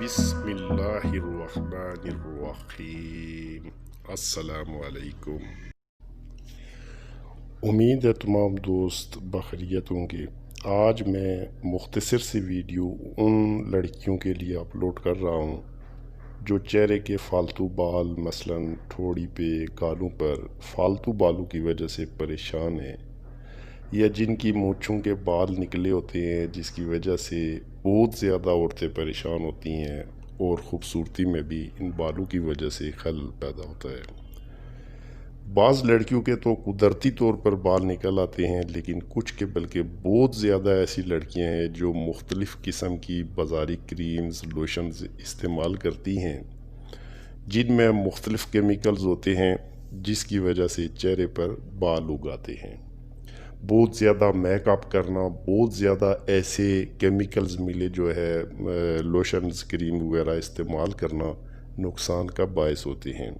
बिस्मिल्लाहिर्रहमानिर्रहीम। अस्सलामु अलैकुम। उम्मीद है तमाम दोस्त बखैरियत होंगे। आज मैं मुख्तसर सी वीडियो उन लड़कियों के लिए अपलोड कर रहा हूँ जो चेहरे के फालतू बाल मसलन ठोड़ी पे गालों पर फालतू बालों की वजह से परेशान हैं, या जिनकी मूंछों के बाल निकले होते हैं जिसकी वजह से बहुत ज़्यादा औरतें परेशान होती हैं और ख़ूबसूरती में भी इन बालों की वजह से खलल पैदा होता है। बाज़ लड़कियों के तो कुदरती तौर पर बाल निकल आते हैं, लेकिन कुछ के बल्कि बहुत ज़्यादा ऐसी लड़कियां हैं जो मुख्तलिफ़ किस्म की बाज़ारी क्रीम्स लोशंस इस्तेमाल करती हैं जिनमें मुख्तलिफ़ केमिकल्स होते हैं जिसकी वजह से चेहरे पर बाल उगाते हैं। बहुत ज़्यादा मेकअप करना, बहुत ज़्यादा ऐसे केमिकल्स मिले जो है लोशंस क्रीम वगैरह इस्तेमाल करना नुकसान का बायस होते हैं।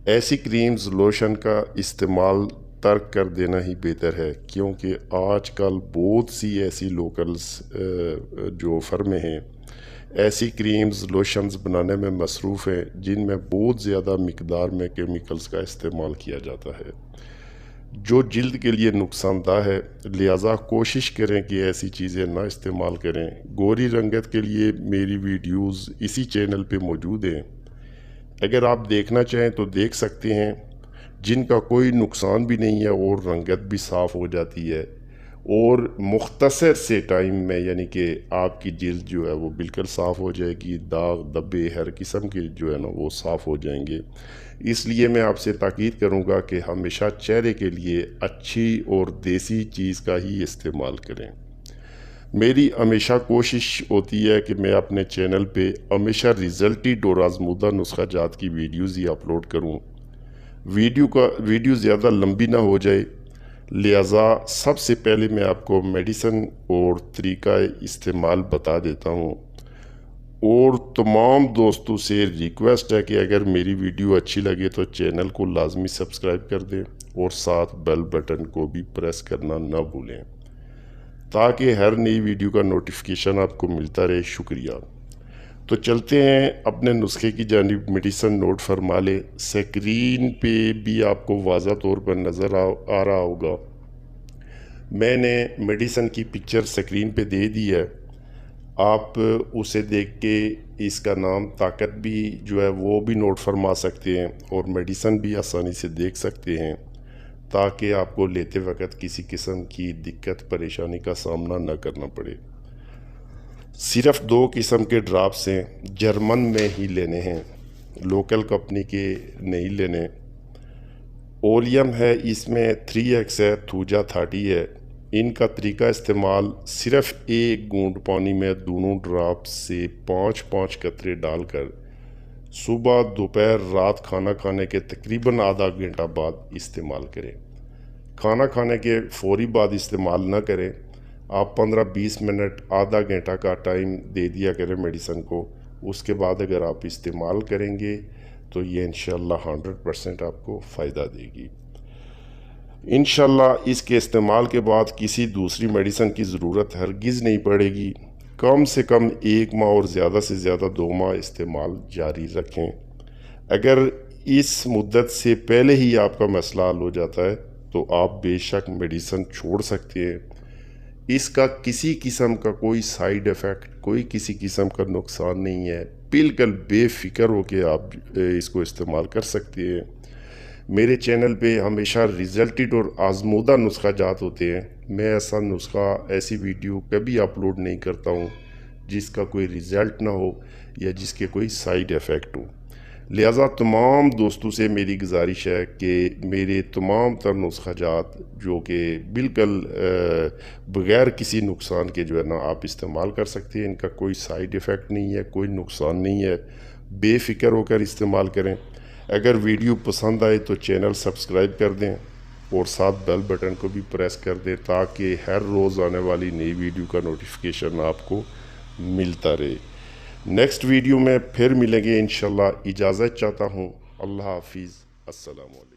ऐसी क्रीम्स लोशन का इस्तेमाल तर्क कर देना ही बेहतर है, क्योंकि आजकल बहुत सी ऐसी लोकल्स जो फर्में हैं ऐसी क्रीम्स लोशंस बनाने में मसरूफ़ हैं जिनमें बहुत ज़्यादा मिकदार में केमिकल्स का इस्तेमाल किया जाता है जो जिल्द के लिए नुकसानदा है। लिहाजा कोशिश करें कि ऐसी चीज़ें ना इस्तेमाल करें। गोरी रंगत के लिए मेरी वीडियोस इसी चैनल पे मौजूद हैं, अगर आप देखना चाहें तो देख सकते हैं, जिनका कोई नुकसान भी नहीं है और रंगत भी साफ़ हो जाती है और मुख्तसर से टाइम में, यानी कि आपकी जिल्द जो है वो बिल्कुल साफ़ हो जाएगी। दाग धब्बे हर किस्म के जो है ना वो साफ़ हो जाएंगे। इसलिए मैं आपसे ताकीद करूंगा कि हमेशा चेहरे के लिए अच्छी और देसी चीज़ का ही इस्तेमाल करें। मेरी हमेशा कोशिश होती है कि मैं अपने चैनल पे हमेशा रिजल्टेड और आजमूदा नुस्खा जात की वीडियोज़ ही अपलोड करूँ। वीडियो ज़्यादा लंबी ना हो जाए, लिहाजा सबसे पहले मैं आपको मेडिसिन और तरीका इस्तेमाल बता देता हूँ। और तमाम दोस्तों से रिक्वेस्ट है कि अगर मेरी वीडियो अच्छी लगे तो चैनल को लाजमी सब्सक्राइब कर दें और साथ बेल बटन को भी प्रेस करना ना भूलें ताकि हर नई वीडियो का नोटिफिकेशन आपको मिलता रहे। शुक्रिया। तो चलते हैं अपने नुस्खे की जानिब। मेडिसिन नोट फरमा लें। स्क्रीन पे भी आपको वाज़ा तौर पर नज़र आ रहा होगा, मैंने मेडिसिन की पिक्चर स्क्रीन पे दे दी है। आप उसे देख के इसका नाम ताकत भी जो है वो भी नोट फरमा सकते हैं और मेडिसिन भी आसानी से देख सकते हैं, ताकि आपको लेते वक्त किसी किस्म की दिक्कत परेशानी का सामना न करना पड़े। सिर्फ 2 किस्म के ड्राप्स हैं, जर्मन में ही लेने हैं, लोकल कंपनी के नहीं लेने। ओलियम है, इसमें 3x है, थूजा 30 है। इनका तरीका इस्तेमाल सिर्फ 1 घूंट पानी में दोनों ड्राप से 5-5 कतरे डालकर सुबह दोपहर रात खाना खाने के तकरीबन आधा घंटा बाद इस्तेमाल करें। खाना खाने के फौरी बाद इस्तेमाल न करें। आप 15-20 मिनट आधा घंटा का टाइम दे दिया करें मेडिसिन को। उसके बाद अगर आप इस्तेमाल करेंगे तो ये इंशाल्लाह 100% आपको फ़ायदा देगी। इंशाल्लाह इसके इस्तेमाल के बाद किसी दूसरी मेडिसिन की ज़रूरत हरगिज़ नहीं पड़ेगी। कम से कम 1 माह और ज़्यादा से ज़्यादा 2 माह इस्तेमाल जारी रखें। अगर इस मुद्दत से पहले ही आपका मसला हल हो जाता है तो आप बेशक मेडिसिन छोड़ सकते हैं। इसका किसी किस्म का कोई साइड इफ़ेक्ट, कोई किसी किस्म का नुकसान नहीं है। बिल्कुल बेफिक्र होके आप इसको इस्तेमाल कर सकते हैं। मेरे चैनल पे हमेशा रिजल्टेड और आजमूदा नुस्खा जात होते हैं। मैं ऐसा नुस्खा, ऐसी वीडियो कभी अपलोड नहीं करता हूँ जिसका कोई रिज़ल्ट ना हो या जिसके कोई साइड इफ़ेक्ट हो। लिहाजा तमाम दोस्तों से मेरी गुजारिश है कि मेरे तमाम तर नुस्खा जात जो कि बिल्कुल बग़ैर किसी नुकसान के जो है ना आप इस्तेमाल कर सकते हैं। इनका कोई साइड इफ़ेक्ट नहीं है, कोई नुकसान नहीं है। बेफिक्र होकर इस्तेमाल करें। अगर वीडियो पसंद आए तो चैनल सब्सक्राइब कर दें और साथ बेल बटन को भी प्रेस कर दें ताकि हर रोज़ आने वाली नई वीडियो का नोटिफिकेशन आपको मिलता रहे। नेक्स्ट वीडियो में फिर मिलेंगे इंशाल्लाह। इजाज़त चाहता हूँ। अल्लाह हाफिज़। अस्सलाम वालेकुम।